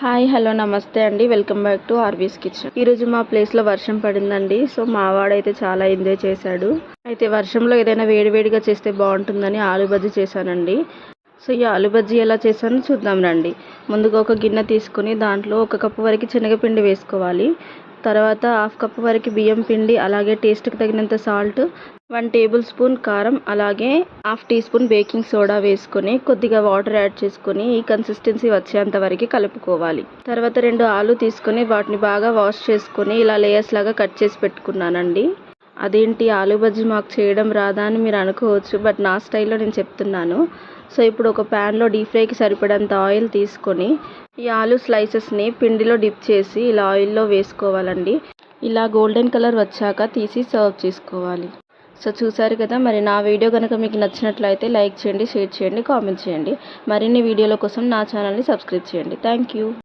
Hi hello నమస్తే అండి. Welcome back to RV's kitchen. ఈరోజు మా ప్లేస్లో వర్షం పడిందండి. సో మా వాడైతే చాలా ఎంజాయ్ చేశాడు. అయితే వర్షంలో ఏదైనా వేడివేడిగా చేస్తే బాగుంటుందని ఆలు బజ్జీ చేశానండి. సో ఈ ఆలు బజ్జీ ఎలా చేశానో చూద్దాం రండి. ముందుగా ఒక గిన్నె తీసుకొని దాంట్లో 1 కప్పు వరకు శనగపిండి వేసుకోవాలి. తర్వాత 1/2 కప్పు వరకు బియ్యం పిండి, అలాగే టేస్ట్కి తగినంత సాల్ట్, 1 టేబుల్ స్పూన్ కారం, అలాగే 1/2 టీ స్పూన్ బేకింగ్ సోడా వేసుకొని కొద్దిగా వాటర్ యాడ్ చేసుకొని ఈ కన్సిస్టెన్సీ వచ్చేంత వరకు కలుపుకోవాలి. తర్వాత 2 ఆలు తీసుకొని వాటిని బాగా వాష్ చేసుకొని ఇలా లేయర్స్ లాగా కట్ చేసి పెట్టుకున్నానండి. అదేంటి ఆలు బజ్జీ మాకు చేయడం రాదా అని మీరు అనుకోవచ్చు, బట్ నా స్టైల్లో నేను చెప్తున్నాను. సో ఇప్పుడు ఒక ప్యాన్లో డీప్ ఫ్రైకి సరిపడంత ఆయిల్ తీసుకొని ఈ ఆలు స్లైసెస్ని పిండిలో డిప్ చేసి ఇలా ఆయిల్లో వేసుకోవాలండి. ఇలా గోల్డెన్ కలర్ వచ్చాక తీసి సర్వ్ చేసుకోవాలి. సో చూసారు కదా, మరి నా వీడియో కనుక మీకు నచ్చినట్లయితే లైక్ చేయండి, షేర్ చేయండి, కామెంట్ చేయండి. మరిన్ని వీడియోల కోసం నా ఛానల్ని సబ్స్క్రైబ్ చేయండి. Thank you.